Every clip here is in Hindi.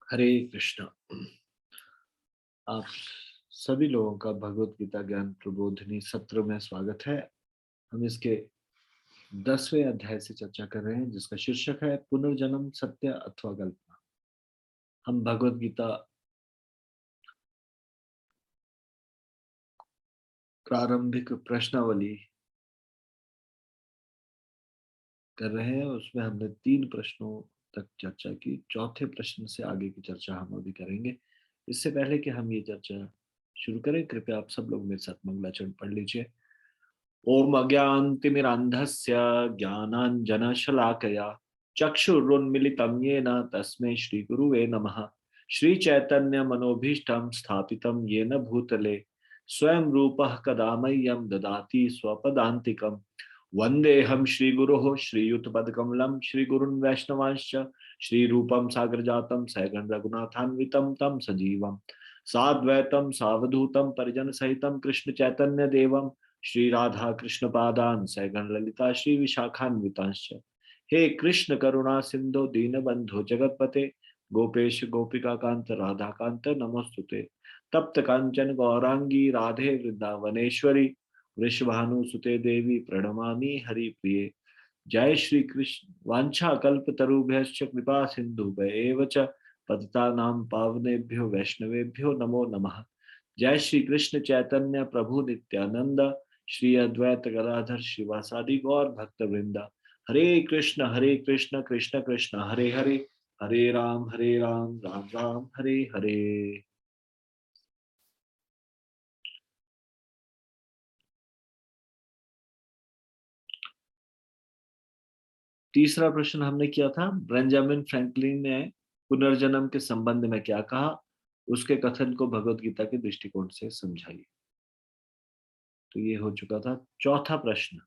हरे कृष्णा। आप सभी लोगों का भगवत गीता ज्ञान प्रबोधिनी सत्र में स्वागत है। हम इसके 10वें अध्याय से चर्चा कर रहे हैं, जिसका शीर्षक है पुनर्जन्म सत्य अथवा कल्पना। हम भगवत गीता प्रारंभिक प्रश्नावली कर रहे हैं। उसमें हमने 3 प्रश्नों तक चर्चा की। चौथे प्रश्न से आगे की चर्चा हम अभी करेंगे। इससे पहले कि हम ये चर्चा शुरू करें, कृपया आप सब लोग मेरे साथ मंगलाचरण पढ़ लीजिए। ओम अज्ञानतिमिरान्धस्य ज्ञानाञ्जनशलाकया चक्षुरुन्मीलितं येन तस्मै श्रीगुरुवे नमः। श्रीचैतन्यमनोभीष्टं स्थापितं येन भूतले स्वयं रूपः कदा मह्यं ददाति स्वपदान्तिकम्। वन्देऽहं श्रीगुरोः श्रीयुतपदकमलं श्रीगुरुन् वैष्णवांश्च श्रीरूपं साग्रजातं सगण रघुनाथान्वितं तं सजीवं साद्वैतं सावधूतं परिजनसहितं कृष्ण चैतन्य देवं श्री राधा कृष्ण पादान सैगण ललिता श्री विशाखान्वितांश्च। हे कृष्ण करुणा सिंधु दीनबंधु जगतपते गोपेश गोपिका कांत राधा कांत नमोस्तुते। तप्त कांचन गौरांगी राधे वृंदावनेश्वरी वृषभानुसुते देवी प्रणमामि हरि प्रिये। जय श्री कृष्ण वांछा कल्प तरुभ्यश्च कृपा सिंधुभ्येव च पतितानां पावनेभ्यो वैष्णवेभ्यो नमो नमः। जय श्री कृष्ण चैतन्य प्रभु नित्यानंद श्री अद्वैत गदाधर शिवासादि गौर भक्त वृंदा। हरे कृष्ण कृष्ण कृष्ण हरे हरे, हरे राम राम राम हरे हरे। तीसरा प्रश्न हमने किया था, बेंजामिन फ्रैंकलिन ने पुनर्जन्म के संबंध में क्या कहा, उसके कथन को भगवत गीता के दृष्टिकोण से समझाइए। तो ये हो चुका था चौथा प्रश्न।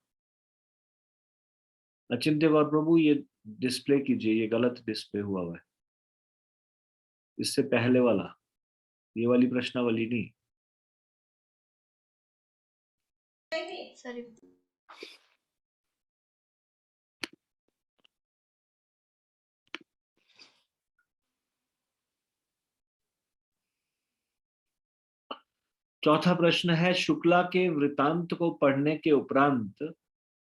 अचिंत्य गौर प्रभु, ये डिस्प्ले कीजिए, ये गलत डिस्प्ले हुआ है। इससे पहले वाला, ये वाली प्रश्नावली नहीं। सॉरी। चौथा प्रश्न है, शुक्ला के वृतांत को पढ़ने के उपरांत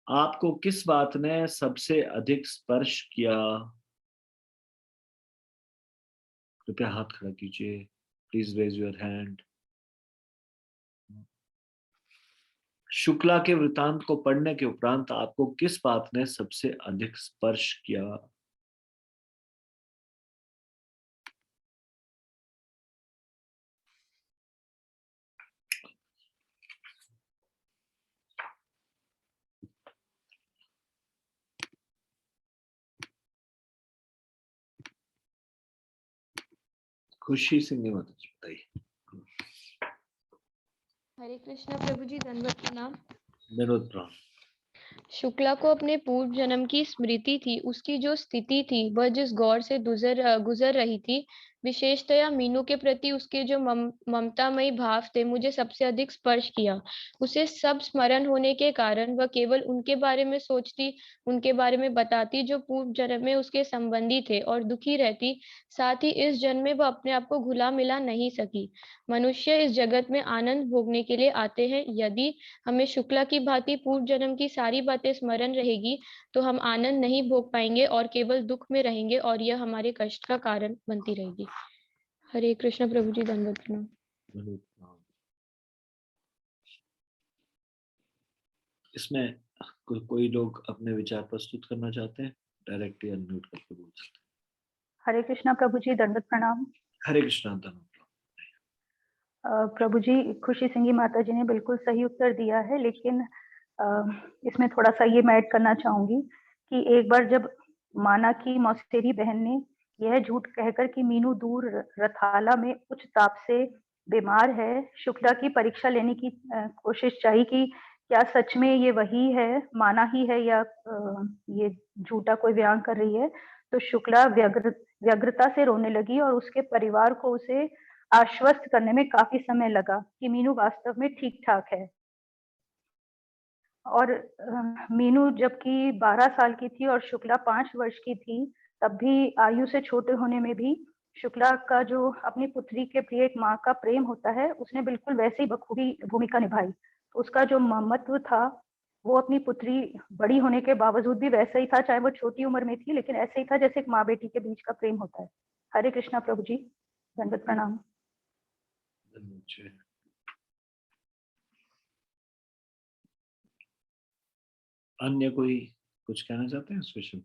आपको किस बात ने सबसे अधिक स्पर्श किया? कृपया हाथ खड़ा कीजिए। Please raise your hand. Shukla के वृतांत को पढ़ने के उपरांत आपको किस बात ने सबसे अधिक स्पर्श किया? खुशी सिंह ने मदद बताई। हरे कृष्णा प्रभु जी, दंडवत प्रणाम। विनोद प्रणाम। शुक्ला को अपने पूर्व जन्म की स्मृति थी। उसकी जो स्थिति थी, वह जिस गौर से गुजर रही थी, विशेषतया मीनू के प्रति उसके जो ममतामयी भाव थे, मुझे सबसे अधिक स्पर्श किया। उसे सब स्मरण होने के कारण वह केवल उनके बारे में सोचती, उनके बारे में बताती जो पूर्व जन्म में उसके संबंधी थे, और दुखी रहती। साथ ही इस जन्म में वह अपने आप को घुला मिला नहीं सकी। मनुष्य इस जगत में आनंद भोगने के लिए आते हैं। यदि हमें शुक्ला की भांति पूर्व जन्म की सारी बातें स्मरण रहेगी, तो हम आनंद नहीं भोग पाएंगे और केवल दुख में रहेंगे, और यह हमारे कष्ट का कारण बनती रहेगी। हरे कृष्ण प्रभु जी, दंडवत प्रणाम। विनोद प्रणाम। इसमें कोई लोग अपने विचार प्रस्तुत करना चाहते हैं? डायरेक्टली अनम्यूट करके बोल सकते हैं। हरे कृष्णा प्रभु जी, दंडवत प्रणाम। हरे कृष्णा। धन्यवाद। प्रभु जी, खुशी सिंह माता जी ने बिल्कुल सही उत्तर दिया है, लेकिन इसमें थोड़ा सा ये मैं ऐड करना चाहूंगी कि एक बार जब माना की मौसेरी बहन ने यह झूठ कहकर कि मीनू दूर रथाला में उच्च ताप से बीमार है, शुक्ला की परीक्षा लेने की कोशिश चाहिए कि क्या सच में ये वही है, माना ही है, या ये झूठा कोई बयान कर रही है। तो शुक्ला व्यग्रता से रोने लगी और उसके परिवार को उसे आश्वस्त करने में काफी समय लगा कि मीनू वास्तव में ठीक ठाक है। और मीनू जबकि 12 साल की थी और शुक्ला 5 वर्ष की थी, तब भी आयु से छोटे होने में भी शुक्ला का जो अपनी पुत्री के प्रिय एक माँ का प्रेम होता है, उसने बिल्कुल वैसे ही बखूबी भूमिका निभाई। तो उसका जो ममत्व था वो अपनी पुत्री बड़ी होने के बावजूद भी वैसा ही था, चाहे वो छोटी उम्र में थी, लेकिन ऐसे ही था जैसे एक माँ बेटी के बीच का प्रेम होता है। हरे कृष्णा प्रभु जी, दंडवत प्रणाम। अन्य कोई कुछ कहना चाहते हैं इस विषय में?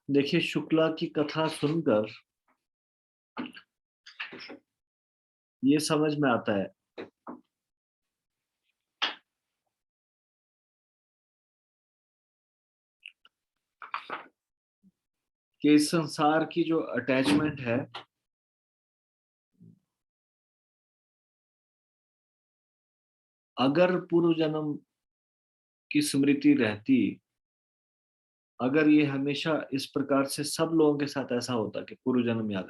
देखिए, शुक्ला की कथा सुनकर ये समझ में आता है कि इस संसार की जो अटैचमेंट है अगर पूर्व जन्म की स्मृति रहती, अगर ये हमेशा इस प्रकार से सब लोगों के साथ ऐसा होता कि पूर्व जन्म याद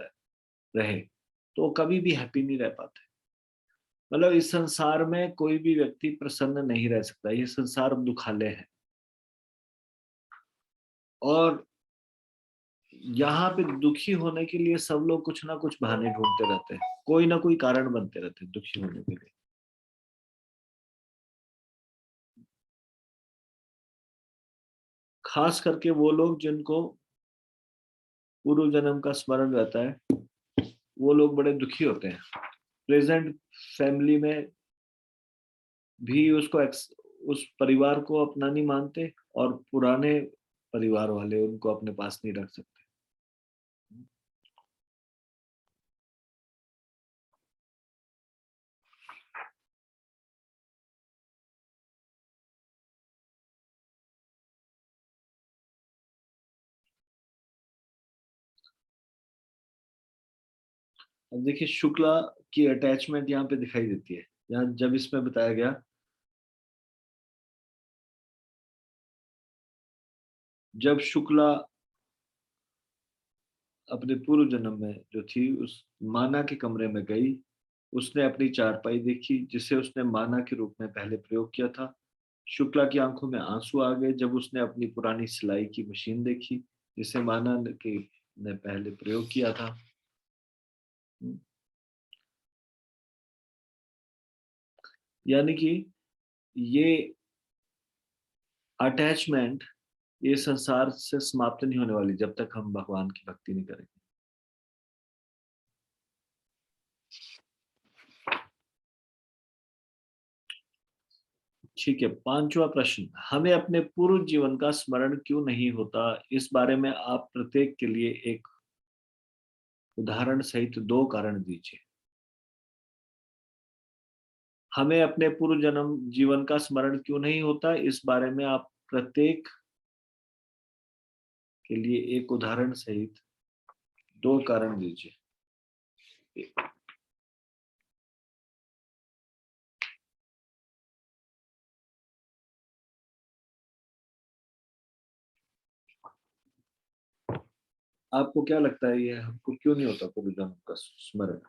रहे, तो कभी भी हैप्पी नहीं रह पाते। मतलब इस संसार में कोई भी व्यक्ति प्रसन्न नहीं रह सकता, ये संसार दुखालय है। और यहाँ पे दुखी होने के लिए सब लोग कुछ ना कुछ बहाने ढूंढते रहते हैं, कोई ना कोई कारण बनते रहते हैं दुखी होने के लिए। खास करके वो लोग जिनको पूर्व जन्म का स्मरण रहता है, वो लोग बड़े दुखी होते हैं। प्रेजेंट फैमिली में भी उस परिवार को अपना नहीं मानते, और पुराने परिवार वाले उनको अपने पास नहीं रख सकते। अब देखिए, शुक्ला की अटैचमेंट यहाँ पे दिखाई देती है। यहाँ जब इसमें बताया गया, जब शुक्ला अपने पूर्व जन्म में जो थी उस माना के कमरे में गई, उसने अपनी चारपाई देखी जिसे उसने माना के रूप में पहले प्रयोग किया था। शुक्ला की आंखों में आंसू आ गए जब उसने अपनी पुरानी सिलाई की मशीन देखी जिसे माना ने पहले प्रयोग किया था। यानी कि ये अटैचमेंट ये संसार से समाप्त नहीं होने वाली जब तक हम भगवान की भक्ति नहीं करेंगे। ठीक है, पांचवा प्रश्न, हमें अपने पूर्व जीवन का स्मरण क्यों नहीं होता? इस बारे में आप प्रत्येक के लिए एक उदाहरण सहित 2 कारण दीजिए। हमें अपने पूर्व जन्म जीवन का स्मरण क्यों नहीं होता, इस बारे में आप प्रत्येक के लिए एक उदाहरण सहित 2 कारण दीजिए। आपको क्या लगता है ये हमको क्यों नहीं होता पूर्व जन्म का स्मरण?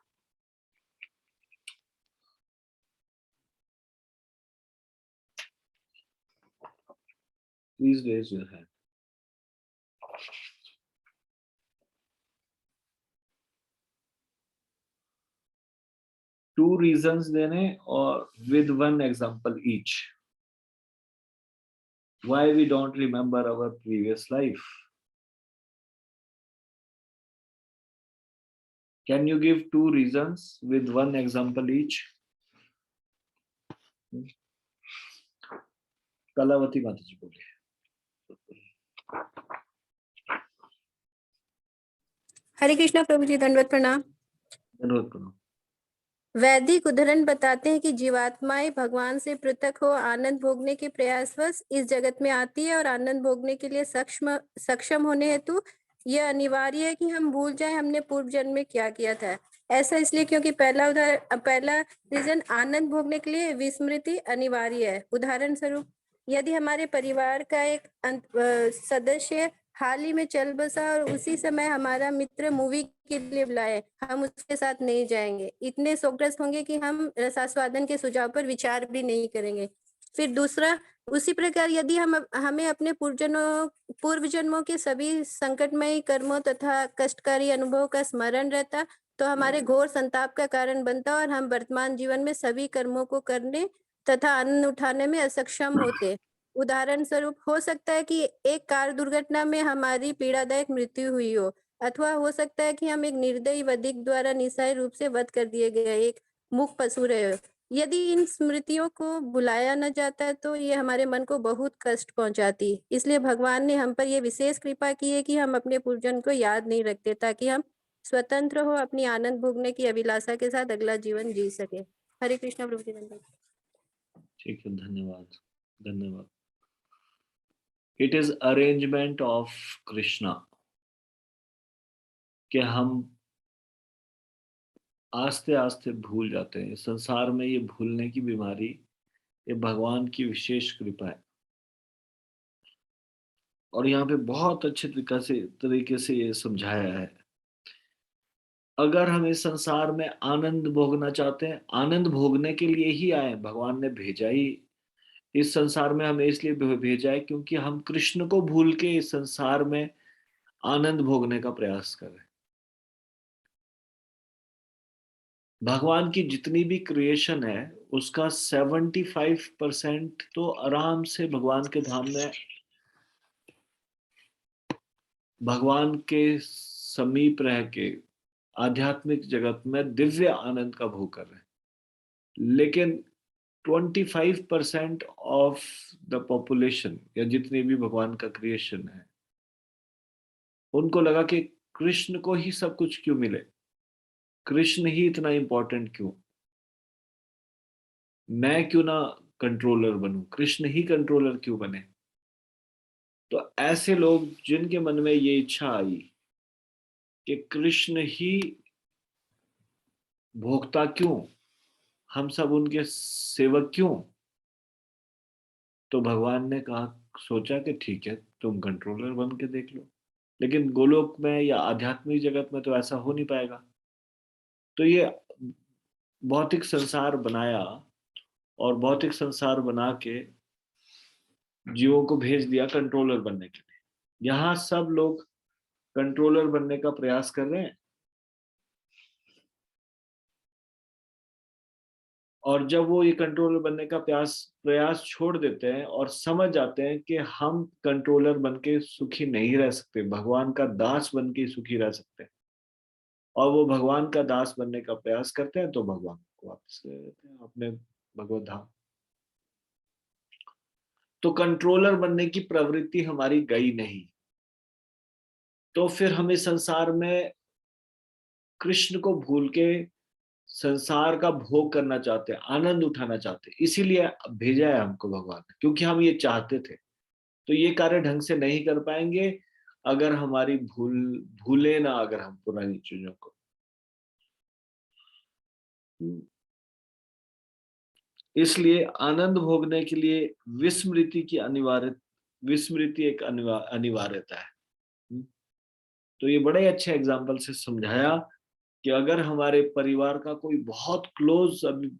Please raise your hand. 2 reasons देने और with 1 example each. Why we don't remember our previous life? Can you give 2 reasons with 1 example each? Kalavati माता जी बोलिए। हरे कृष्णा प्रभु जी, दंडवत प्रणाम। धन्यवाद। वैदिक उदाहरण बताते हैं कि जीवात्माएं भगवान से पृथक हो आनंद भोगने के प्रयासवश इस जगत में आती है और आनंद भोगने के लिए सक्षम होने हेतु यह अनिवार्य है कि हम भूल जाएं हमने पूर्व जन्म में क्या किया था। ऐसा इसलिए क्योंकि पहला रीजन आनंद भोगने के लिए विस्मृति अनिवार्य है। उदाहरण स्वरूप यदि हमारे परिवार का एक सदस्य हाल ही में चल बसा और उसी समय हमारा मित्र मूवी के लिए बुलाए, हम उसके साथ नहीं जाएंगे, इतने शोकग्रस्त होंगे कि हम रसास्वादन के सुझाव पर विचार भी नहीं करेंगे। फिर दूसरा, उसी प्रकार यदि हमें अपने पूर्व जन्मों के सभी संकटमय कर्मों तथा कष्टकारी अनुभव का स्मरण रहता तो हमारे घोर संताप का कारण बनता और हम वर्तमान जीवन में सभी कर्मों को करने तथा आनंद उठाने में असक्षम होते। उदाहरण स्वरूप हो सकता है कि एक कार दुर्घटना में हमारी पीड़ादायक मृत्यु हुई हो, अथवा हो सकता है कि हम एक निर्दयी वधिक द्वारा निस्सहाय रूप से वध कर दिए गए एक मूक पशु रहे हो। यदि इन स्मृतियों को भुलाया न जाता तो ये हमारे मन को बहुत कष्ट पहुंचाती। इसलिए भगवान ने हम पर यह विशेष कृपा की है कि हम अपने पूर्वजन्म को याद नहीं रखते ताकि हम स्वतंत्र हो अपनी आनंद भोगने की अभिलाषा के साथ अगला जीवन जी सके। हरे कृष्णा प्रभु जी धन्यवाद। ठीक है, धन्यवाद धन्यवाद। It is arrangement of Krishna कि हम आस्ते आस्ते भूल जाते हैं। संसार में ये भूलने की बीमारी ये भगवान की विशेष कृपा है। और यहाँ पे बहुत अच्छे तरीके से ये समझाया है। अगर हम इस संसार में आनंद भोगना चाहते हैं, आनंद भोगने के लिए ही आए, भगवान ने भेजा ही इस संसार में हमें इसलिए भेजा है क्योंकि हम कृष्ण को भूल के इस संसार में आनंद भोगने का प्रयास कर रहे हैं। भगवान की जितनी भी क्रिएशन है उसका 75% तो आराम से भगवान के धाम में, भगवान के समीप रह के आध्यात्मिक जगत में दिव्य आनंद का भोग कर रहे हैं। लेकिन 25% ऑफ द पॉपुलेशन या जितने भी भगवान का क्रिएशन है उनको लगा कि कृष्ण को ही सब कुछ क्यों मिले, कृष्ण ही इतना इंपॉर्टेंट क्यों, मैं क्यों ना कंट्रोलर बनूं, कृष्ण ही कंट्रोलर क्यों बने। तो ऐसे लोग जिनके मन में ये इच्छा आई कि कृष्ण ही भोक्ता क्यों, हम सब उनके सेवक क्यों, तो भगवान ने कहा, सोचा कि ठीक है तुम कंट्रोलर बन के देख लो। लेकिन गोलोक में या आध्यात्मिक जगत में तो ऐसा हो नहीं पाएगा। तो ये भौतिक संसार बनाया और भौतिक संसार बना के जीवों को भेज दिया कंट्रोलर बनने के लिए। यहाँ सब लोग कंट्रोलर बनने का प्रयास कर रहे हैं। और जब वो ये कंट्रोलर बनने का प्रयास छोड़ देते हैं और समझ जाते हैं कि हम कंट्रोलर बन के सुखी नहीं रह सकते, भगवान का दास बन के सुखी रह सकते हैं, और वो भगवान का दास बनने का प्रयास करते हैं, तो भगवान को वापस ले लेते हैं अपने भगवत धाम। तो कंट्रोलर बनने की प्रवृत्ति हमारी गई नहीं। तो फिर हमें संसार में कृष्ण को भूल के संसार का भोग करना चाहते हैं, आनंद उठाना चाहते हैं। इसीलिए भेजा है हमको भगवान ने, क्योंकि हम ये चाहते थे। तो ये कार्य ढंग से नहीं कर पाएंगे अगर हमारी भूले ना अगर हम पुरानी चीजों को। इसलिए आनंद भोगने के लिए विस्मृति एक अनिवार्यता है। तो ये बड़े अच्छे एग्जाम्पल से समझाया कि अगर हमारे परिवार का कोई बहुत क्लोज अभी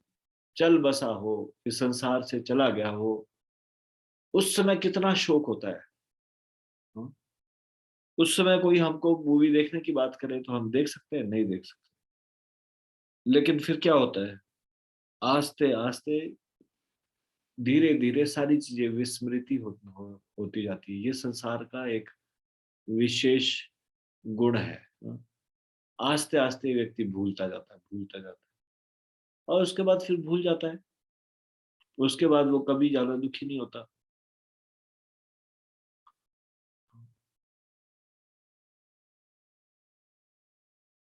चल बसा हो, इस संसार से चला गया हो, उस समय कितना शोक होता है। उस समय कोई हमको मूवी देखने की बात करे तो हम देख सकते हैं, नहीं देख सकते। लेकिन फिर क्या होता है, आस्ते आस्ते धीरे धीरे सारी चीजें विस्मृति होती जाती है। ये संसार का एक विशेष गुण है। आस्ते आस्ते व्यक्ति भूलता जाता है और उसके बाद फिर भूल जाता है। उसके बाद वो कभी ज्यादा दुखी नहीं होता।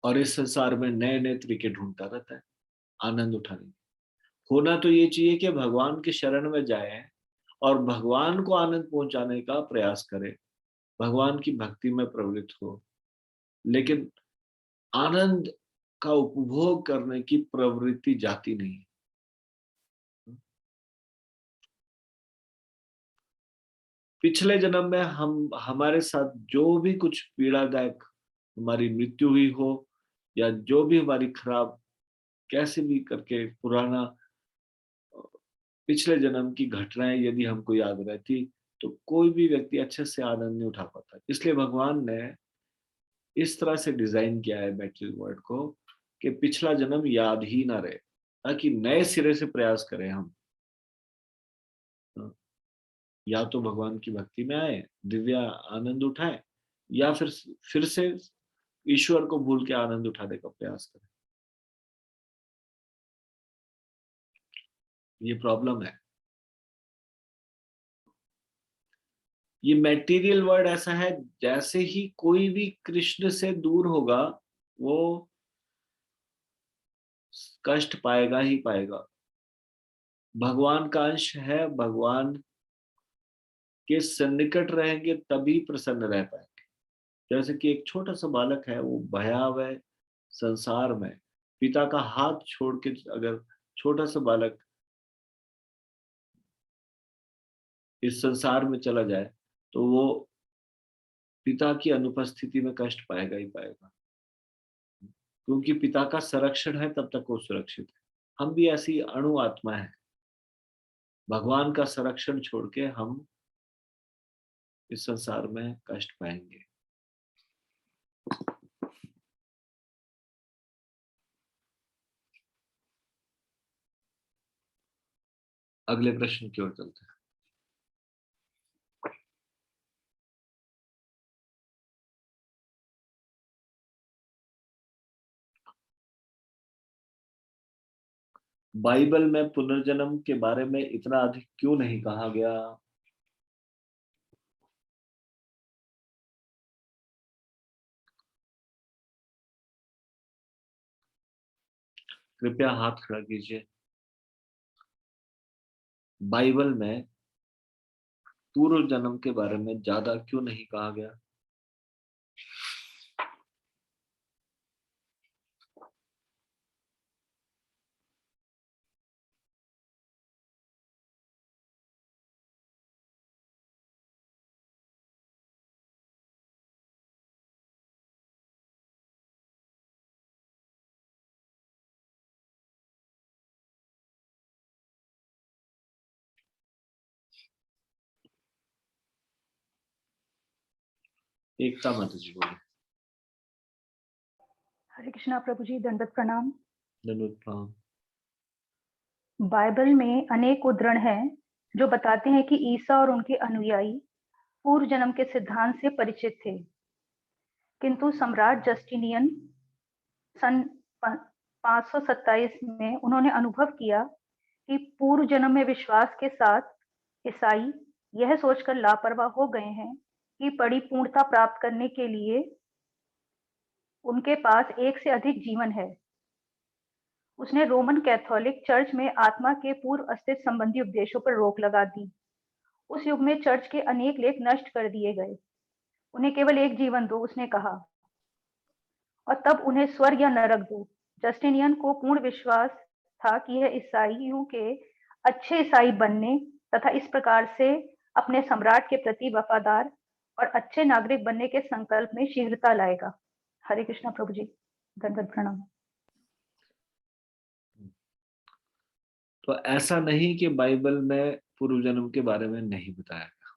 और इस संसार में नए नए तरीके ढूंढता रहता है। आनंद उठाने। होना तो ये चाहिए कि भगवान के शरण में जाए और भगवान को आनंद पहुंचाने का प्रयास करे, भगवान की भक्ति में प्रवृत्त हो, लेकिन आनंद का उपभोग करने की प्रवृत्ति जाती नहीं। पिछले जन्म में हमारे साथ जो भी कुछ पीड़ादायक हमारी मृत्यु हुई हो, या जो भी हमारी खराब कैसे भी करके पुराना पिछले जन्म की घटनाएं यदि हमको याद रहती, तो कोई भी व्यक्ति अच्छे से आनंद नहीं उठा पाता। इसलिए भगवान ने इस तरह से डिजाइन किया है मैटेरियल वर्ल्ड को कि पिछला जन्म याद ही ना रहे, ताकि नए सिरे से प्रयास करें हम। या तो भगवान की भक्ति में आए, दिव्य आनंद उठाएं, या फिर से ईश्वर को भूल के आनंद उठाने का प्रयास करें। ये प्रॉब्लम है। ये मटेरियल वर्ल्ड ऐसा है, जैसे ही कोई भी कृष्ण से दूर होगा वो कष्ट पाएगा ही पाएगा। भगवान का अंश है, भगवान के सन्निकट रहेंगे तभी प्रसन्न रह पाएंगे। जैसे कि एक छोटा सा बालक है, वो भयावह संसार में पिता का हाथ छोड़ के अगर छोटा सा बालक इस संसार में चला जाए, तो वो पिता की अनुपस्थिति में कष्ट पाएगा ही पाएगा, क्योंकि पिता का संरक्षण है तब तक वो सुरक्षित है। हम भी ऐसी अणु आत्मा है, भगवान का संरक्षण छोड़ के हम इस संसार में कष्ट पाएंगे। अगले प्रश्न की ओर चलते हैं। बाइबल में पुनर्जन्म के बारे में इतना अधिक क्यों नहीं कहा गया? कृपया हाथ खड़ा कीजिए। बाइबल में पूर्व जन्म के बारे में ज्यादा क्यों नहीं कहा गया? एकता माता जी बोले। हरे कृष्णा प्रभु जी, दंडवत प्रणाम। दंडवत प्रणाम। बाइबल में अनेक उद्धरण हैं जो बताते हैं कि ईसा और उनके अनुयायी पूर्व जन्म के सिद्धांत से परिचित थे, किंतु सम्राट जस्टिनियन सन 527 में उन्होंने अनुभव किया कि पूर्व जन्म में विश्वास के साथ ईसाई यह सोचकर लापरवाह हो गए हैं कि परिपूर्णता प्राप्त करने के लिए उनके पास एक से अधिक जीवन है। उसने रोमन कैथोलिक चर्च में आत्मा के पूर्व अस्तित्व संबंधी उपदेशों पर रोक लगा दी। उस युग में चर्च के अनेक लेख नष्ट कर दिए गए। उन्हें केवल एक जीवन दो, उसने कहा, और तब उन्हें स्वर्ग या नरक दो। जस्टिनियन को पूर्ण विश्वास था कि यह ईसाइयों के अच्छे ईसाई बनने तथा इस प्रकार से अपने सम्राट के प्रति वफादार और अच्छे नागरिक बनने के संकल्प में शीघ्रता लाएगा। हरे कृष्णा प्रभु जी, दंडवत प्रणाम। तो ऐसा नहीं कि बाइबल में पूर्व जन्म के बारे में नहीं बताया गया,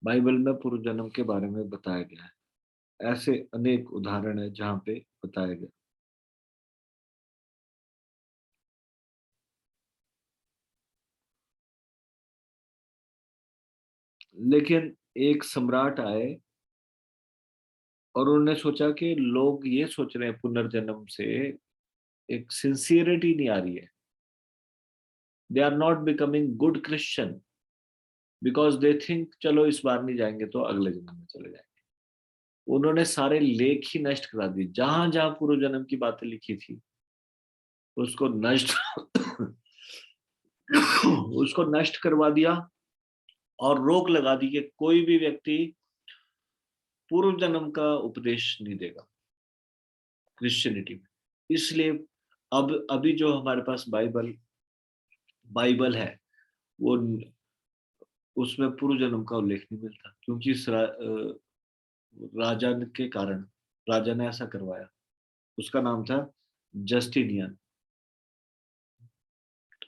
बाइबल में पूर्व जन्म के बारे में बताया गया है। ऐसे अनेक उदाहरण है जहां पे बताया गया। लेकिन एक सम्राट आए और उन्होंने सोचा कि लोग ये सोच रहे हैं पुनर्जन्म से, एक सिंसियरिटी नहीं आ रही है। They are not becoming good Christian because they think चलो इस बार नहीं जाएंगे तो अगले जन्म में चले जाएंगे। उन्होंने सारे लेख ही नष्ट करा दिए। जहां जहां पूर्व जन्म की बातें लिखी थी उसको नष्ट करवा दिया और रोक लगा दी कि कोई भी व्यक्ति पूर्व जन्म का उपदेश नहीं देगा क्रिश्चियनिटी में। इसलिए अब अभी जो हमारे पास बाइबल है वो उसमें पूर्व जन्म का उल्लेख नहीं मिलता, क्योंकि इस राजा के कारण राजा ने ऐसा करवाया। उसका नाम था जस्टिनियन।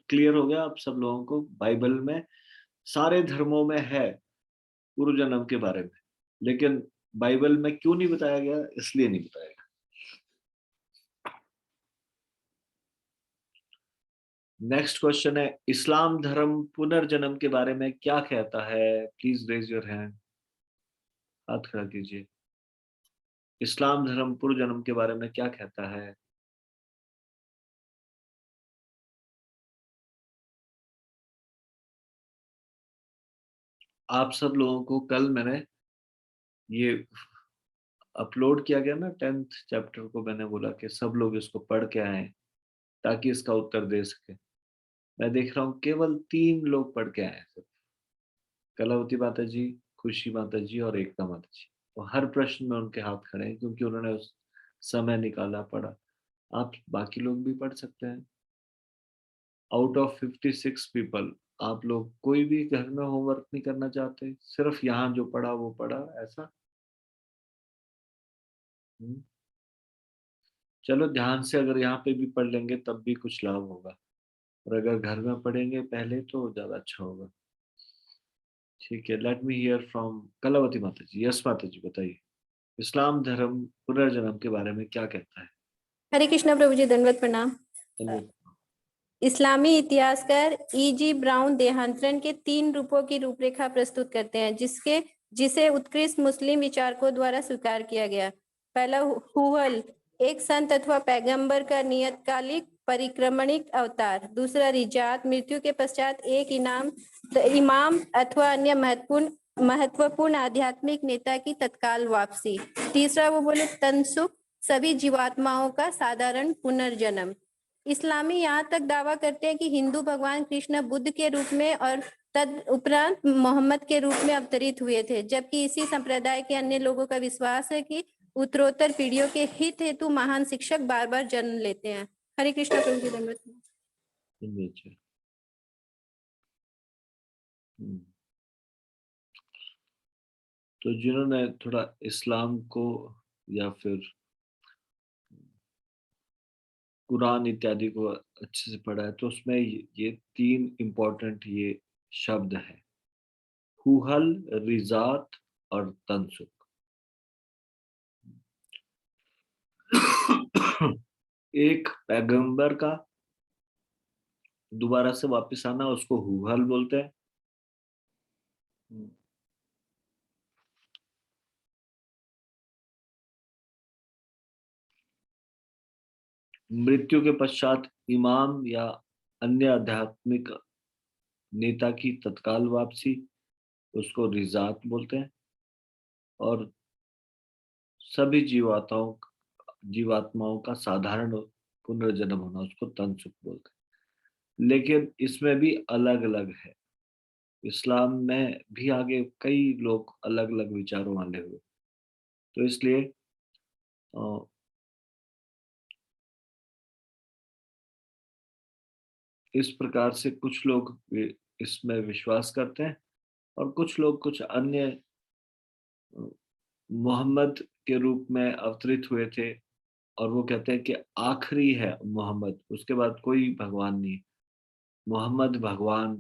क्लियर हो गया आप सब लोगों को? बाइबल में सारे धर्मों में है पूर्व जन्म के बारे में, लेकिन बाइबल में क्यों नहीं बताया गया? इसलिए नहीं बताया गया। नेक्स्ट क्वेश्चन है, इस्लाम धर्म पुनर्जन्म के बारे में क्या कहता है? प्लीज रेज योर हैंड, हाथ खड़ा कीजिए। इस्लाम धर्म पुनर्जन्म के बारे में क्या कहता है? आप सब लोगों को कल मैंने ये अपलोड किया गया ना 10th चैप्टर को, मैंने बोला कि सब लोग इसको पढ़ के आए ताकि इसका उत्तर दे सके। मैं देख रहा हूँ केवल 3 लोग पढ़ के आए हैं, कलावती माता जी, खुशी माता जी और एकता माता जी। तो हर प्रश्न में उनके हाथ खड़े हैं क्योंकि उन्होंने उस समय निकाला, पढ़ा। आप बाकी लोग भी पढ़ सकते हैं। आउट ऑफ 56 पीपल आप लोग कोई भी घर में होमवर्क नहीं करना चाहते, सिर्फ यहाँ जो पढ़ा वो पढ़ा, ऐसा? चलो ध्यान से अगर यहाँ पे भी पढ़ लेंगे तब भी कुछ लाभ होगा, और अगर घर में पढ़ेंगे पहले तो ज्यादा अच्छा होगा। ठीक है, let me hear from Kalavati माता जी। यस माता जी, बताइए इस्लाम धर्म पुनर्जन्म के बारे में क्या कहता है? हरे कृष्णा प्रभु जी, दंडवत प्रणाम। धन्यवाद। इस्लामी इतिहासकार E.G. ब्राउन देहांतरण के 3 रूपों की रूपरेखा प्रस्तुत करते हैं जिसे उत्कृष्ट मुस्लिम विचारकों द्वारा स्वीकार किया गया। पहला हुवल, एक संत अथवा पैगंबर का नियतकालिक परिक्रमणिक अवतार। दूसरा रिजात, मृत्यु के पश्चात एक इमाम अथवा अन्य महत्वपूर्ण आध्यात्मिक नेता की तत्काल वापसी। तीसरा वो बोले तनसुख, सभी जीवात्माओं का साधारण पुनर्जन्म। इस्लामी यहाँ तक दावा करते हैं कि हिंदू भगवान कृष्ण बुद्ध के रूप में और तद उपरांत मोहम्मद के रूप में अवतरित हुए थे, जबकि इसी संप्रदाय के अन्य लोगों का विश्वास है कि उत्तरोत्तर पीढ़ियों के हित हेतु महान शिक्षक बार बार जन्म लेते हैं। हरे कृष्ण प्रभु जी, धन्यवाद। तो जिन्होंने थोड़ा इस्लाम को या फिर कुरान इत्यादि को अच्छे से पढ़ा है तो उसमें ये 3 इम्पोर्टेंट ये शब्द है, हुहल, रिजात और तनसुख। एक पैगंबर का दोबारा से वापस आना उसको हुहल बोलते हैं। मृत्यु के पश्चात इमाम या अन्य आध्यात्मिक नेता की तत्काल वापसी उसको रिजात बोलते हैं, और सभी जीवात्माओं का साधारण पुनर्जन्म होना उसको तनसुख बोलते हैं। लेकिन इसमें भी अलग अलग है, इस्लाम में भी आगे कई लोग अलग अलग विचारों वाले हुए, तो इसलिए इस प्रकार से कुछ लोग इसमें विश्वास करते हैं और कुछ लोग कुछ अन्य मोहम्मद के रूप में अवतरित हुए थे और वो कहते हैं कि आखिरी है मोहम्मद, उसके बाद कोई भगवान नहीं। मोहम्मद भगवान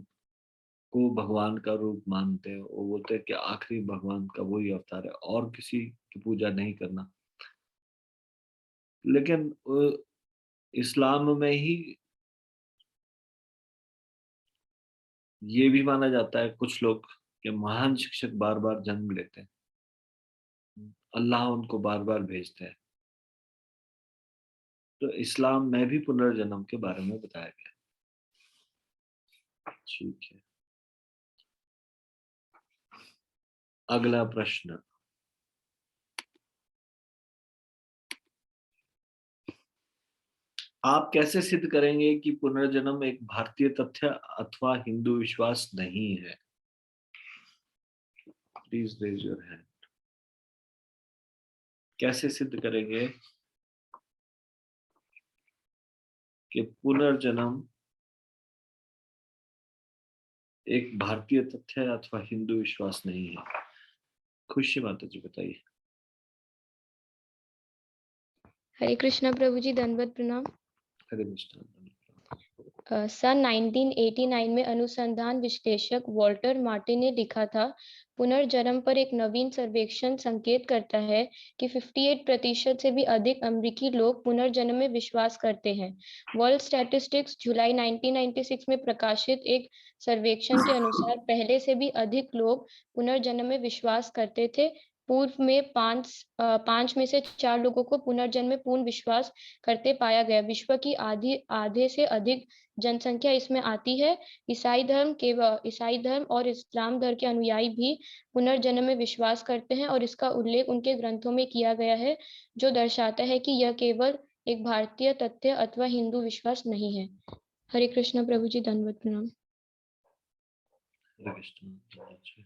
को भगवान का रूप मानते हैं, वो बोलते हैं कि आखिरी भगवान का वही अवतार है और किसी की पूजा नहीं करना। लेकिन इस्लाम में ही ये भी माना जाता है कुछ लोग कि महान शिक्षक बार बार जन्म लेते हैं, अल्लाह उनको बार बार भेजते हैं। तो इस्लाम में भी पुनर्जन्म के बारे में बताया गया। ठीक है, अगला प्रश्न, आप कैसे सिद्ध करेंगे कि पुनर्जन्म एक भारतीय तथ्य अथवा हिंदू विश्वास नहीं है? Please raise your hand. कैसे सिद्ध करेंगे कि पुनर्जन्म एक भारतीय तथ्य अथवा हिंदू विश्वास नहीं है? खुशी माता जी बताइए। हरे कृष्णा प्रभु जी, दंडवत प्रणाम। हरे कृष्ण। सन 1989 में अनुसंधान विश्लेषक वॉल्टर मार्टिन ने लिखा था, पुनर्जन्म पर एक नवीन सर्वेक्षण संकेत करता है कि 58% से भी अधिक अमेरिकी लोग पुनर्जन्म में विश्वास करते हैं। वर्ल्ड स्टैटिस्टिक्स जुलाई 1996 में प्रकाशित एक सर्वेक्षण के अनुसार पहले से भी अधिक लोग पुनर्जन्म में विश्वास करते थे। पूर्व में पांच में से 4 लोगों को पुनर्जन्म में पूर्ण विश्वास करते पाया गया। विश्व की आधे से अधिक जनसंख्या इसमें आती है। ईसाई धर्म और इस्लाम धर्म के अनुयायी भी पुनर्जन्म में विश्वास करते हैं और इसका उल्लेख उनके ग्रंथों में किया गया है, जो दर्शाता है कि यह केवल एक भारतीय तथ्य अथवा हिंदू विश्वास नहीं है। हरे कृष्ण प्रभु जी, दंडवत प्रणाम। हरे कृष्ण।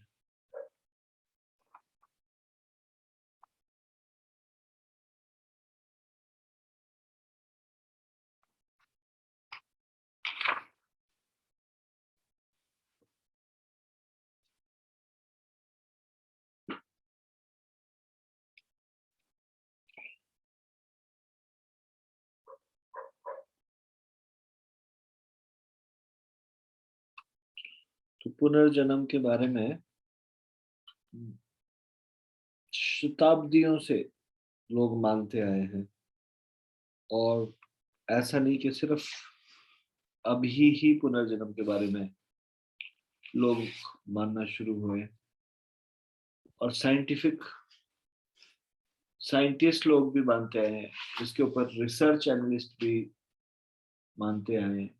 तो पुनर्जन्म के बारे में शताब्दियों से लोग मानते आए हैं, और ऐसा नहीं कि सिर्फ अभी ही पुनर्जन्म के बारे में लोग मानना शुरू हुए, और साइंटिस्ट लोग भी मानते आए हैं, इसके ऊपर रिसर्च एनालिस्ट भी मानते आए हैं।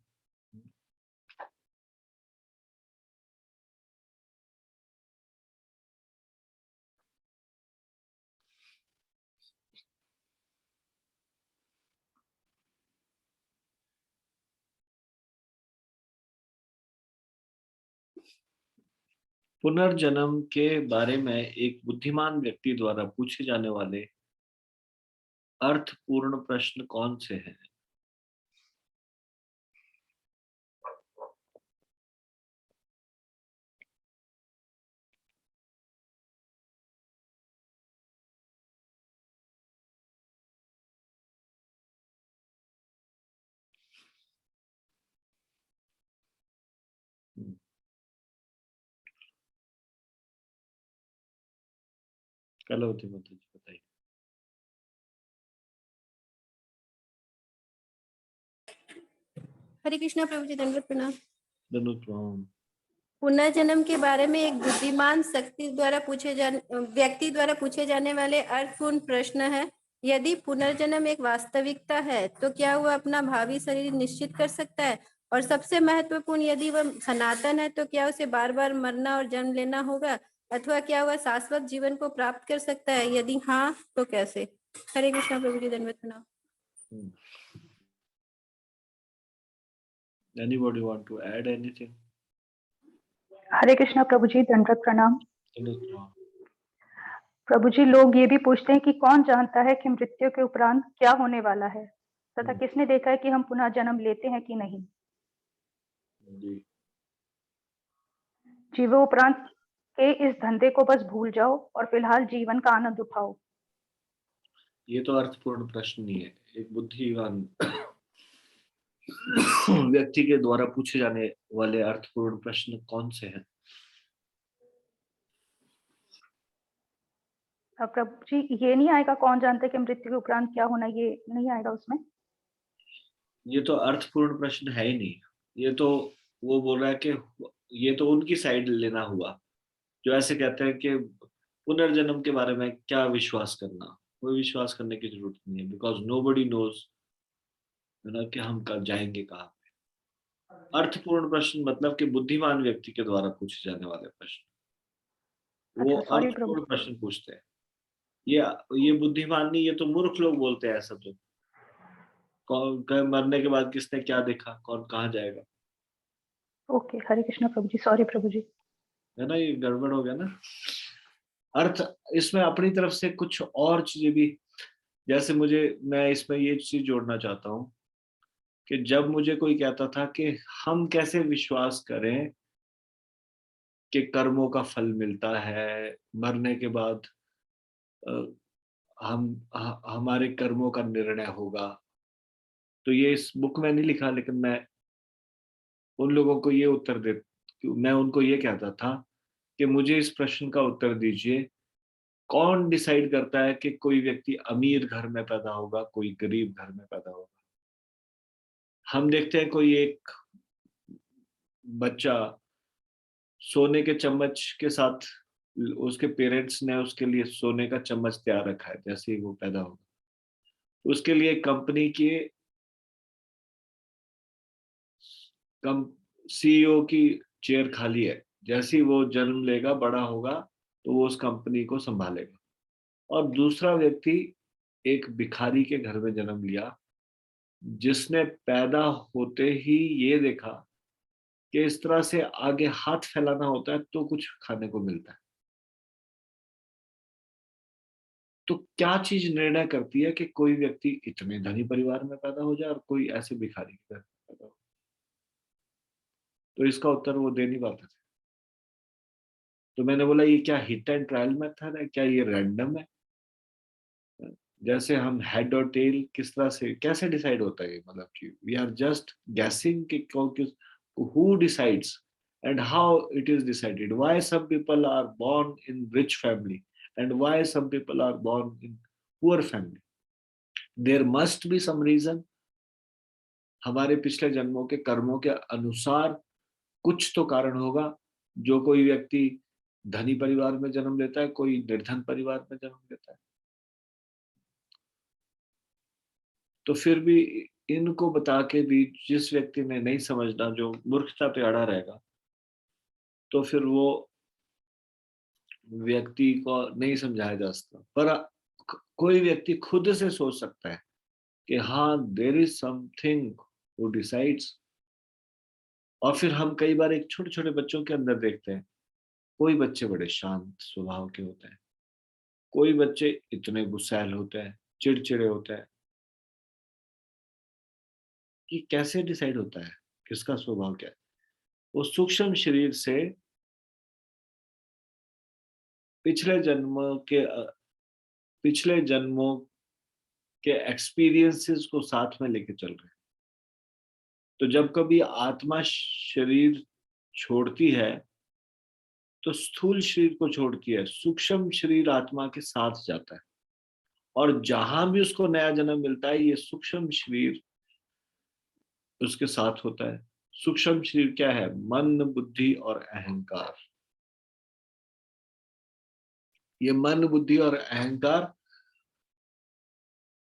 पुनर्जन्म के बारे में एक बुद्धिमान व्यक्ति द्वारा पूछे जाने वाले अर्थपूर्ण प्रश्न कौन से हैं? कलवती माता जी बताइए। हरे कृष्णा प्रभु जी, दंडवत प्रणाम। धन्यवाद। पुनर्जन्म के बारे में एक बुद्धिमान व्यक्ति द्वारा पूछे जाने वाले अर्थपूर्ण प्रश्न है। यदि पुनर्जन्म एक वास्तविकता है तो क्या वह अपना भावी शरीर निश्चित कर सकता है? और सबसे महत्वपूर्ण, यदि वह सनातन है तो क्या उसे बार बार मरना और जन्म लेना होगा, अथवा क्या वह शाश्वत जीवन को प्राप्त कर सकता है? यदि हाँ तो कैसे? हरे कृष्णा प्रभु जी, दंडवत प्रणाम। Anybody want to add anything? हरे कृष्णा प्रभु जी, दंडवत प्रणाम। धन्यवाद। प्रभु जी, लोग ये भी पूछते हैं कि कौन जानता है कि मृत्यु के उपरांत क्या होने वाला है, तथा किसने देखा है कि हम पुनः जन्म लेते हैं कि नहीं। जीवो उपरांत के इस धंधे को बस भूल जाओ और फिलहाल जीवन का आनंद उठाओ। ये तो अर्थपूर्ण प्रश्न नहीं है। एक बुद्धिमान व्यक्ति के द्वारा पूछे जाने वाले अर्थपूर्ण प्रश्न कौन से हैं? प्रभु जी, ये नहीं आएगा कौन जानता है कि मृत्यु के उपरांत क्या होना, ये नहीं आएगा उसमें। ये तो अर्थपूर्ण प्रश्न है ही नहीं। ये तो वो बोल रहा है कि ये तो उनकी साइड लेना हुआ, जो ऐसे कहते हैं कि पुनर्जन्म के बारे में क्या विश्वास करना। कोई विश्वास करने की जरूरत नहीं है, बिकॉज नोबडी नोज ना कि हम कब जाएंगे कहाँ। अर्थपूर्ण प्रश्न मतलब कि बुद्धिमान व्यक्ति के द्वारा पूछे जाने वाले प्रश्न, वो अच्छा, सॉरी प्रभु। अर्थपूर्ण प्रश्न पूछते हैं। ये बुद्धिमान नहीं, ये तो मूर्ख लोग बोलते हैं ऐसा। तो कौन मरने के बाद किसने क्या देखा, कौन कहाँ जाएगा। ओके, हरे कृष्णा प्रभु जी, सॉरी प्रभु जी। है ना, ये गड़बड़ हो गया ना। अर्थ इसमें अपनी तरफ से कुछ और चीजें भी, जैसे मैं इसमें ये चीज जोड़ना चाहता हूँ कि जब मुझे कोई कहता था कि हम कैसे विश्वास करें कि कर्मों का फल मिलता है मरने के बाद, अ, हमारे कर्मों का निर्णय होगा। तो ये इस बुक में नहीं लिखा, लेकिन मैं उन लोगों को ये उत्तर मैं उनको ये कहता था कि मुझे इस प्रश्न का उत्तर दीजिए, कौन डिसाइड करता है कि कोई व्यक्ति अमीर घर में पैदा होगा, कोई गरीब घर में पैदा होगा। हम देखते हैं कोई एक बच्चा सोने के चम्मच के साथ, उसके पेरेंट्स ने उसके लिए सोने का चम्मच तैयार रखा है, जैसे ही वो पैदा होगा उसके लिए कंपनी के कम सीईओ की चेयर खाली है, जैसे ही वो जन्म लेगा बड़ा होगा तो वो उस कंपनी को संभालेगा। और दूसरा व्यक्ति एक भिखारी के घर में जन्म लिया, जिसने पैदा होते ही ये देखा कि इस तरह से आगे हाथ फैलाना होता है तो कुछ खाने को मिलता है। तो क्या चीज निर्णय करती है कि कोई व्यक्ति इतने धनी परिवार में पैदा हो जाए और कोई ऐसे भिखारी के घर में पैदा हो। तो इसका उत्तर वो दे नहीं पाते थे। तो मैंने बोला ये क्या हिट एंड ट्रायल मेथड है, क्या ये रैंडम है? जैसे हम हेड और टेल किस तरह से कैसे डिसाइड होता है, मतलब कि वी आर जस्ट गैसिंग कि who decides and how it is decided, why some people are born in rich family and why some people are born in poor family. There must be some reason. हमारे पिछले जन्मों के कर्मों के अनुसार कुछ तो कारण होगा, जो कोई व्यक्ति धनी परिवार में जन्म लेता है, कोई निर्धन परिवार में जन्म लेता है। तो फिर भी इनको बता के भी जिस व्यक्ति ने नहीं समझना, जो मूर्खता पे अड़ा रहेगा, तो फिर वो व्यक्ति को नहीं समझाया जा सकता। पर कोई व्यक्ति खुद से सोच सकता है कि हाँ there is something who decides. और फिर हम कई बार एक छोटे छोटे बच्चों के अंदर देखते हैं, कोई बच्चे बड़े शांत स्वभाव के होते हैं, कोई बच्चे इतने गुस्सैल होते हैं, चिड़चिड़े होते हैं। कि कैसे डिसाइड होता है किसका स्वभाव क्या है? वो सूक्ष्म शरीर से पिछले जन्मों के पिछले जन्मों के एक्सपीरियंसेस को साथ में लेके चल रहे हैं। तो जब कभी आत्मा शरीर छोड़ती है तो स्थूल शरीर को छोड़ती है, सूक्ष्म शरीर आत्मा के साथ जाता है। और जहां भी उसको नया जन्म मिलता है ये सूक्ष्म शरीर उसके साथ होता है। सूक्ष्म शरीर क्या है? मन, बुद्धि और अहंकार। ये मन, बुद्धि और अहंकार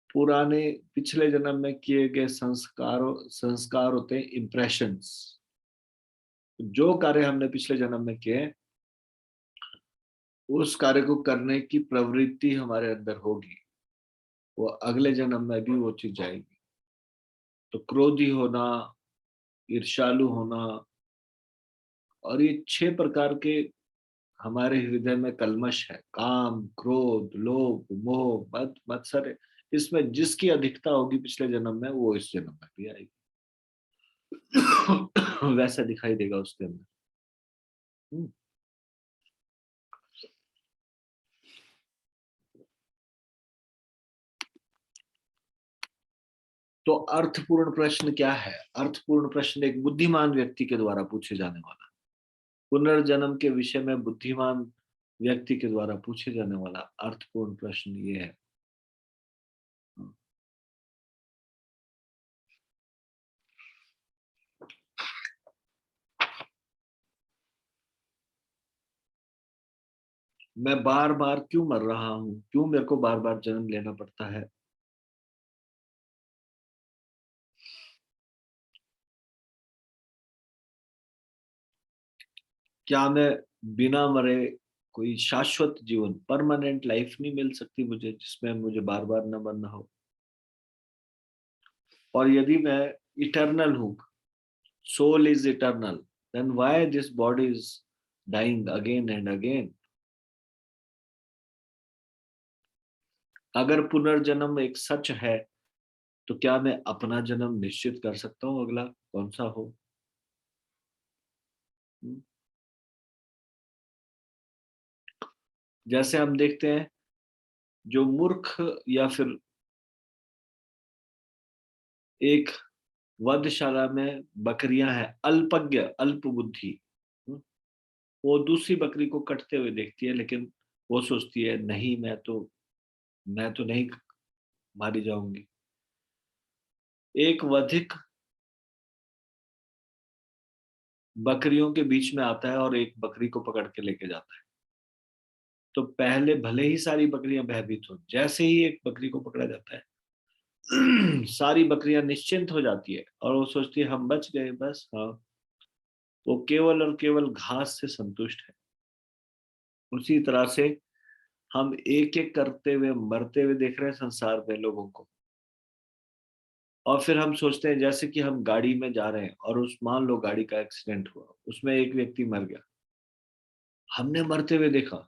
पुराने पिछले जन्म में किए गए संस्कार होते हैं, इम्प्रेशंस। जो कार्य हमने पिछले जन्म में किए उस कार्य को करने की प्रवृत्ति हमारे अंदर होगी, वो अगले जन्म में भी वो चीज जाएगी। तो क्रोधी होना, ईर्ष्यालु होना, और ये 6 प्रकार के हमारे हृदय में कल्मश है, काम, क्रोध, लोभ, मोह, मद, मत्सर। इसमें जिसकी अधिकता होगी पिछले जन्म में वो इस जन्म में भी आएगी। वैसा दिखाई देगा उसके अंदर। तो अर्थपूर्ण प्रश्न क्या है? अर्थपूर्ण प्रश्न एक बुद्धिमान व्यक्ति के द्वारा पूछे जाने वाला, पुनर्जन्म के विषय में बुद्धिमान व्यक्ति के द्वारा पूछे जाने वाला अर्थपूर्ण प्रश्न ये है। मैं बार बार क्यों मर रहा हूं? क्यों मेरे को बार बार जन्म लेना पड़ता है? क्या मैं बिना मरे कोई शाश्वत जीवन, परमानेंट लाइफ नहीं मिल सकती मुझे, जिसमें मुझे बार बार न मरना हो? और यदि मैं इटर्नल हूं, soul is eternal, then why this body is dying again and again? अगर पुनर्जन्म एक सच है तो क्या मैं अपना जन्म निश्चित कर सकता हूं अगला कौन सा हो? जैसे हम देखते हैं जो मूर्ख या फिर एक वधशाला में बकरियां हैं, अल्पज्ञ अल्प बुद्धि, वो दूसरी बकरी को कटते हुए देखती है, लेकिन वो सोचती है नहीं, मैं तो नहीं मारी जाऊंगी। एक वधिक बकरियों के बीच में आता है और एक बकरी को पकड़ के लेके जाता है। तो पहले भले ही सारी बकरियां भयभीत हो, जैसे ही एक बकरी को पकड़ा जाता है सारी बकरियां निश्चिंत हो जाती है और वो सोचती है हम बच गए बस। हाँ, वो केवल और केवल घास से संतुष्ट है। उसी तरह से हम एक एक करते हुए मरते हुए देख रहे हैं संसार में लोगों को, और फिर हम सोचते हैं जैसे कि हम गाड़ी में जा रहे हैं और उस मान लो गाड़ी का एक्सीडेंट हुआ, उसमें एक व्यक्ति मर गया, हमने मरते हुए देखा,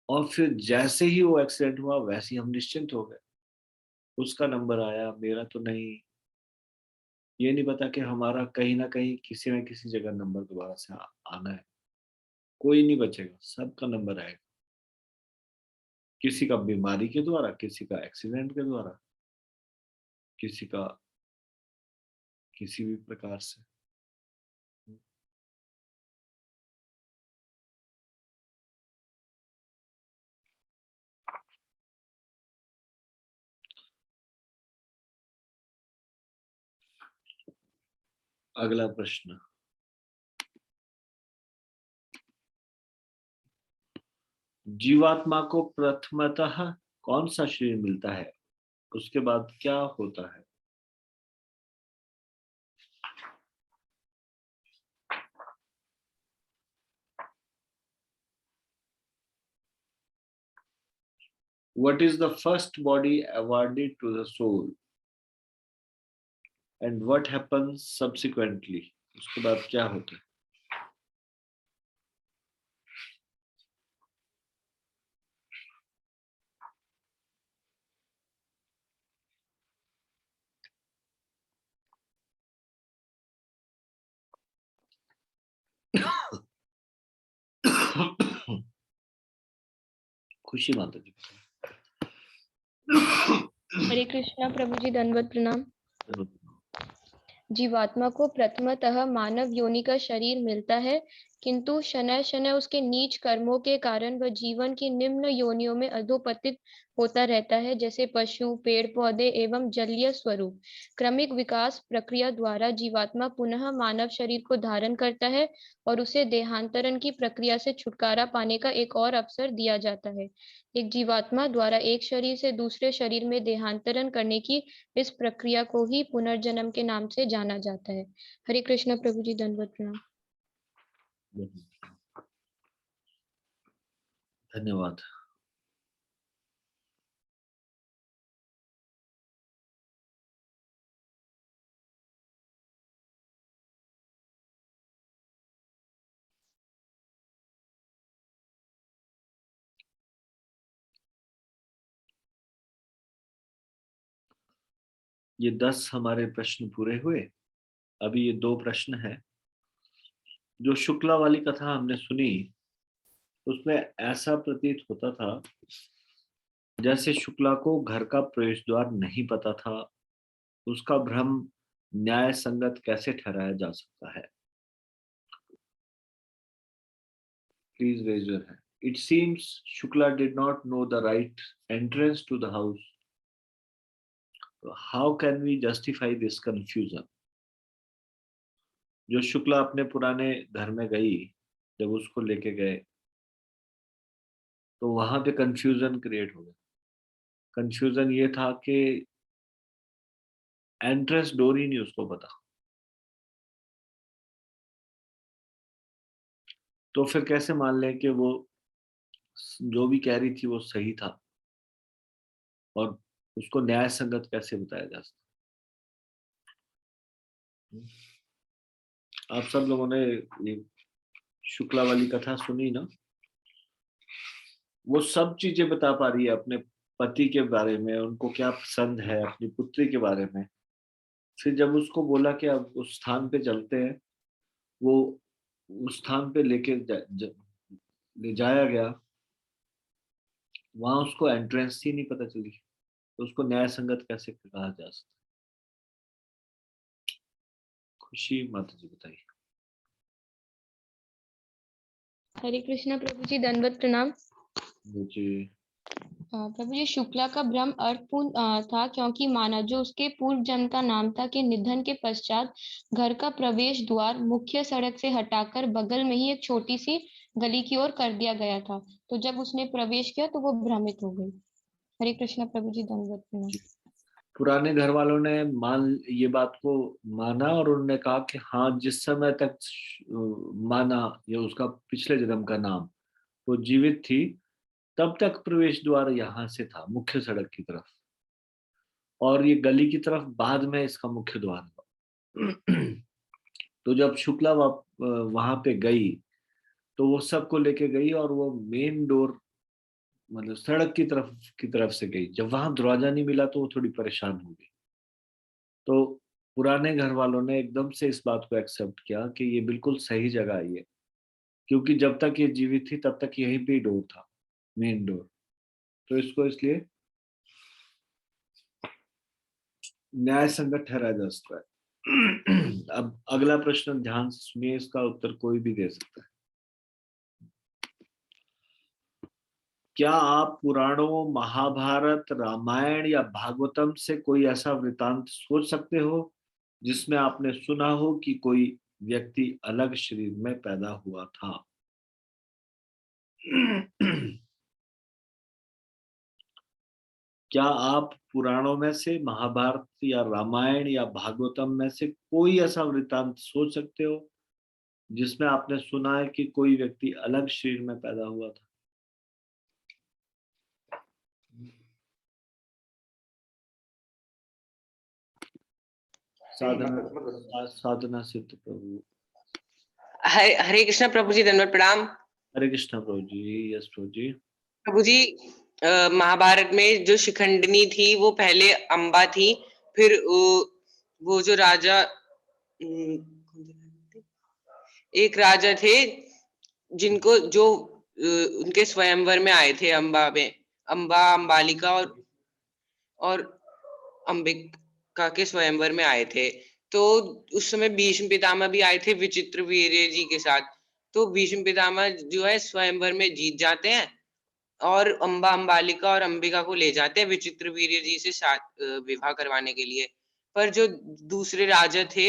और फिर जैसे ही वो एक्सीडेंट हुआ वैसे ही हम निश्चिंत हो गए, उसका नंबर आया मेरा तो नहीं। ये नहीं पता कि हमारा कहीं ना कहीं किसी न किसी जगह नंबर दोबारा से आना है। कोई नहीं बचेगा, सबका नंबर आएगा, किसी का बीमारी के द्वारा, किसी का एक्सीडेंट के द्वारा, किसी का किसी भी प्रकार से। अगला प्रश्न, जीवात्मा को प्रथमतः कौन सा शरीर मिलता है, उसके बाद क्या होता है? What is the first body awarded to the soul and what happens subsequently? उसके बाद क्या होता है? खुशी माता जी। हरे कृष्णा प्रभु जी, दंडवत प्रणाम। जीवात्मा को प्रथमतः मानव योनि का शरीर मिलता है, किंतु शनय शनय उसके नीच कर्मों के कारण वह जीवन की निम्न योनियों में अधोपतित होता रहता है, जैसे पशु, पेड़ पौधे एवं जलीय स्वरूप। क्रमिक विकास प्रक्रिया द्वारा जीवात्मा पुनः मानव शरीर को धारण करता है और उसे देहांतरण की प्रक्रिया से छुटकारा पाने का एक और अवसर दिया जाता है। एक जीवात्मा द्वारा एक शरीर से दूसरे शरीर में देहांतरण करने की इस प्रक्रिया को ही पुनर्जन्म के नाम से जाना जाता है। हरे कृष्ण प्रभु जी, दंडवत प्रणाम। धन्यवाद। ये 10 हमारे प्रश्न पूरे हुए। अभी ये 2 प्रश्न हैं। जो शुक्ला वाली कथा हमने सुनी उसमें ऐसा प्रतीत होता था जैसे शुक्ला को घर का प्रवेश द्वार नहीं पता था। उसका भ्रम न्याय संगत कैसे ठहराया जा सकता है? Please raise your hand. It seems Shukla did not know the right entrance to the house. How can we justify this confusion? जो शुक्ला अपने पुराने घर में गई, जब उसको लेके गए तो वहां पे कंफ्यूजन क्रिएट हो गया। कंफ्यूजन ये था कि एंट्रेंस डोर ही नहीं उसको पता। तो फिर कैसे मान लें कि वो जो भी कह रही थी वो सही था, और उसको न्याय संगत कैसे बताया जा सकता? आप सब लोगों ने ये शुक्ला वाली कथा सुनी ना? वो सब चीजें बता पा रही है अपने पति के बारे में, उनको क्या पसंद है, अपनी पुत्री के बारे में। फिर जब उसको बोला कि अब उस स्थान पे चलते हैं, वो उस स्थान पे ले जाया गया। वहां उसको एंट्रेंस ही नहीं पता चली, तो उसको न्याय संगत कैसे कहा जा सकता? खुशी माता जी बताइए। हरे कृष्णा प्रभु जी, दंडवत प्रणाम। जी। प्रभु जी, शुक्ला का भ्रम अर्थपूर्ण था, क्योंकि माना जो उसके पूर्व जन्म का नाम था कि निधन के पश्चात घर का प्रवेश द्वार मुख्य सड़क से हटाकर बगल में ही एक छोटी सी गली की ओर कर दिया गया था। तो जब उसने प्रवेश किया तो वो भ्रमित हो गई। हरे कृष्णा प्रभु जी, दंडवत प्रणाम। पुराने घर वालों ने ये बात को माना और उन्होंने कहा कि हाँ, जिस समय तक माना ये उसका पिछले जन्म का नाम वो जीवित थी, तब तक प्रवेश द्वार यहाँ से था मुख्य सड़क की तरफ, और ये गली की तरफ बाद में इसका मुख्य द्वार था। तो जब शुक्ला वहां पे गई, तो वो सबको लेके गई और वो मेन डोर मतलब सड़क की तरफ से गई। जब वहां दरवाजा नहीं मिला तो वो थोड़ी परेशान हो गई। तो पुराने घर वालों ने एकदम से इस बात को एक्सेप्ट किया कि ये बिल्कुल सही जगह है ये, क्योंकि जब तक ये जीवित थी तब तक यहीं पे डोर था, मेन डोर। तो इसको इसलिए न्याय संगत ठहराया जा सकता है। अब अगला प्रश्न ध्यान से सुनिए, इसका उत्तर कोई भी दे सकता है। क्या आप पुराणों, महाभारत, रामायण या भागवतम से कोई ऐसा वृतांत सोच सकते हो जिसमें आपने सुना हो कि कोई व्यक्ति अलग शरीर में पैदा हुआ था? क्या आप पुराणों में से, महाभारत या रामायण या भागवतम में से कोई ऐसा वृतांत सोच सकते हो जिसमें आपने सुना है कि कोई व्यक्ति अलग शरीर में पैदा हुआ था? साधना सिद्ध प्रभु। हरे कृष्णा प्रभु जी, दंडवत प्रणाम। हरे कृष्णा प्रभु जी। यस प्रभु जी। प्रभु जी, महाभारत में जो शिखंडिनी थी वो पहले अम्बा थी, फिर वो जो राजा एक राजा थे जिनको जो उनके स्वयंवर में आए थे, अम्बा, अम्बालिका और अंबिका के स्वयंवर में आए थे। तो उस समय भीष्म पितामह भी आए थे विचित्र वीर्य जी के साथ। तो भीष्म पितामह जो है स्वयंवर में जीत जाते हैं और अम्बा, अम्बालिका और अंबिका को ले जाते हैं विचित्र वीर्य जी से विवाह करवाने के लिए। पर जो दूसरे राजा थे,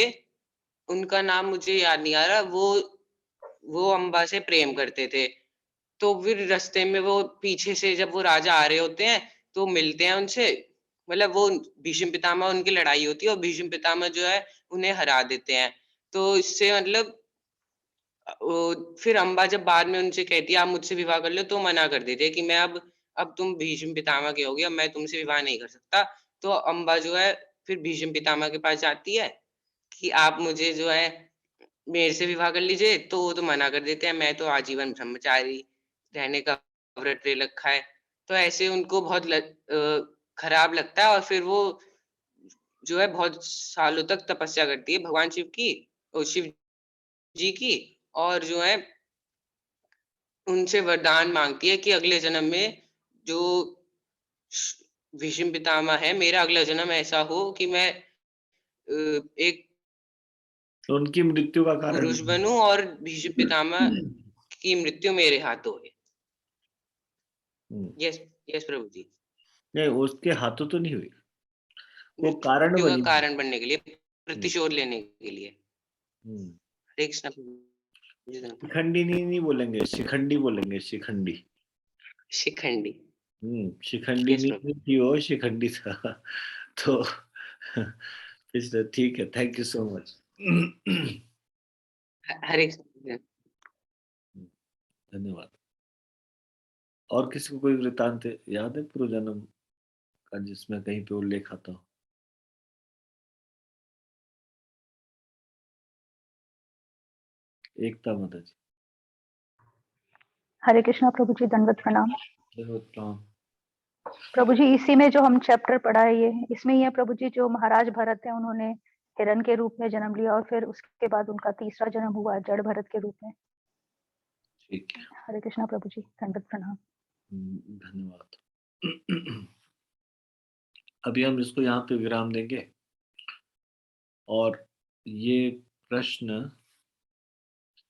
उनका नाम मुझे याद नहीं आ रहा, वो अम्बा से प्रेम करते थे। तो फिर रास्ते में वो पीछे से जब वो राजा आ रहे होते हैं तो मिलते हैं उनसे, मतलब वो भीष्म पितामह, उनकी लड़ाई होती है और भीष्म पितामह जो है उन्हें हरा देते हैं। तो इससे मतलब फिर अम्बा जब बाद में उनसे कहती है आप मुझसे विवाह कर लो, तो मना कर देते हैं कि मैं अब तुम भीष्म पितामह के हो गए, अब मैं तुमसे विवाह नहीं कर सकता। तो अम्बा जो है फिर भीष्म पितामह के पास जाती है कि आप मुझे जो है मेरे से विवाह कर लीजिए, तो वो तो मना कर देते हैं, मैं तो आजीवन ब्रह्मचारी रहने का व्रत ले रखा है। तो ऐसे उनको बहुत खराब लगता है और फिर वो जो है बहुत सालों तक तपस्या करती है भगवान शिव की और शिव जी की, और जो है उनसे वरदान मांगती है कि अगले जन्म में जो भीष्म पितामह है, मेरा अगला जन्म ऐसा हो कि मैं एक तो उनकी मृत्यु का कारण पुरुष बनूं और भीष्म पितामह की मृत्यु मेरे हाथों है। यस, यस प्रभु जी। नहीं, उसके हाथों तो नहीं हुई, वो कारण मृत्यु का बनी। कारण बनने के लिए, प्रतिशोध लेने के लिए। हरे कृष्णा प्रभु जी। शिखंडी नहीं बोलेंगे, शिखंडी बोलेंगे, शिखंडी। शिखंडी। शिखंडी यस प्रभु। नहीं थी वो, शिखंडी था। तो ठीक है, थैंक यू सो मच। हरे कृष्ण। धन्यवाद। और किसी को कोई वृतांत याद है पूर्व जन्म का जिसमें कहीं पे उल्लेख आता हो? एकता माता जी। हरे कृष्णा प्रभु जी, दंडवत प्रणाम। दंडवत प्रणाम। प्रभु जी, इसी में जो हम चैप्टर पढ़ा है, ये इसमें ही है प्रभु जी, जो महाराज भरत है उन्होंने हिरण के रूप में जन्म लिया और फिर उसके बाद उनका तीसरा जन्म हुआ जड़ भरत के रूप में। ठीक है, हरे कृष्णा प्रभु जी, दंडवत प्रणाम। धन्यवाद। अभी हम इसको यहाँ पे विराम देंगे और ये प्रश्न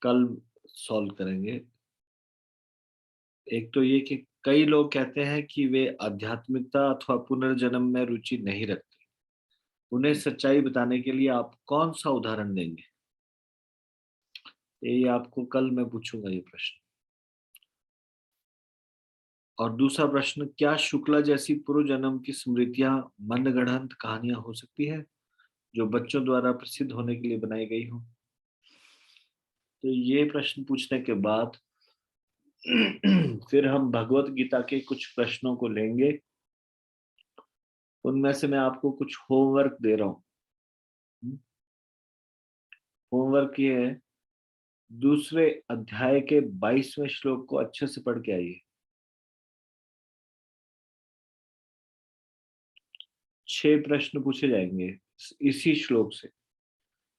कल सॉल्व करेंगे। एक तो ये कि कई लोग कहते हैं कि वे आध्यात्मिकता अथवा पुनर्जन्म में रुचि नहीं रखते, उन्हें सच्चाई बताने के लिए आप कौन सा उदाहरण देंगे? ये आपको कल मैं पूछूंगा ये प्रश्न। और दूसरा प्रश्न, क्या शुक्ला जैसी पूर्व जन्म की स्मृतियां मनगढ़ंत कहानियां हो सकती है जो बच्चों द्वारा प्रसिद्ध होने के लिए बनाई गई हो? तो ये प्रश्न पूछने के बाद फिर हम भगवत गीता के कुछ प्रश्नों को लेंगे। उनमें से मैं आपको कुछ होमवर्क दे रहा हूँ। होमवर्क ये है, दूसरे अध्याय के 22वें श्लोक को अच्छे से पढ़ के आइए। 6 प्रश्न पूछे जाएंगे इसी श्लोक से।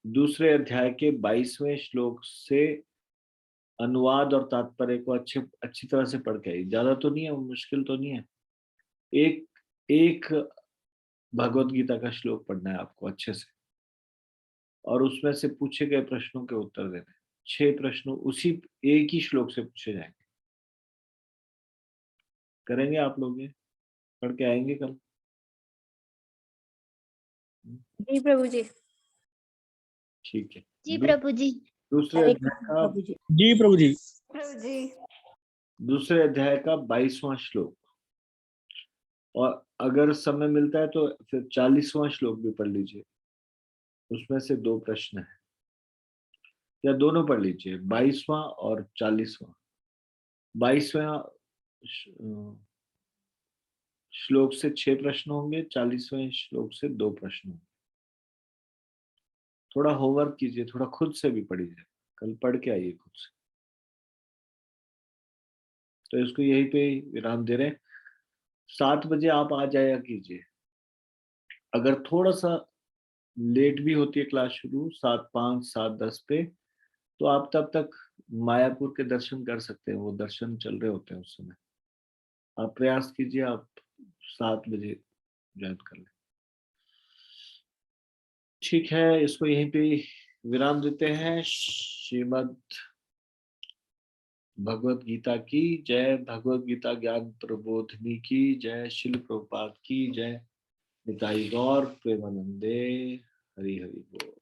दूसरे अध्याय के 22वें श्लोक से अनुवाद और तात्पर्य को अच्छी तरह से पढ़ के आइए। ज्यादा तो नहीं है, मुश्किल तो नहीं है। एक एक भगवत गीता का श्लोक पढ़ना है आपको अच्छे से और उसमें से पूछे गए प्रश्नों के उत्तर देने। 6 प्रश्न उसी एक ही श्लोक से पूछे जाएंगे। करेंगे आप लोग? ये पढ़ के आएंगे कल? जी प्रभु जी। ठीक है। जी प्रभु जी। दूसरे अध्याय का जी प्रभु जी। प्रभु जी। दूसरे अध्याय का 22वां श्लोक, और अगर समय मिलता है तो फिर 40वां श्लोक भी पढ़ लीजिए। उसमें से 2 प्रश्न है, या दोनों पढ़ लीजिए, 22वां और 40वां। 22वें श्लोक से 6 प्रश्न होंगे, 40वें श्लोक से 2 प्रश्न होंगे। थोड़ा होमवर्क कीजिए, थोड़ा खुद से भी पढ़िए, कल पढ़ के आइए खुद से। तो इसको यहीं पे विराम दे रहे हैं। 7 बजे आप आ जाया कीजिए। अगर थोड़ा सा लेट भी होती है क्लास शुरू 7:05 7:10 पे, तो आप तब तक मायापुर के दर्शन कर सकते हैं। वो दर्शन चल रहे होते हैं उस समय। आप प्रयास कीजिए, आप 7 बजे ज्वाइन कर लें। ठीक है, इसको यहीं पे विराम देते हैं। श्रीमद् भगवत गीता की जय। भगवत गीता ज्ञान प्रबोधिनी की जय। शिल प्रभुपाद की जय। निताई गौर प्रेमानंदे। हरि हरि बोल।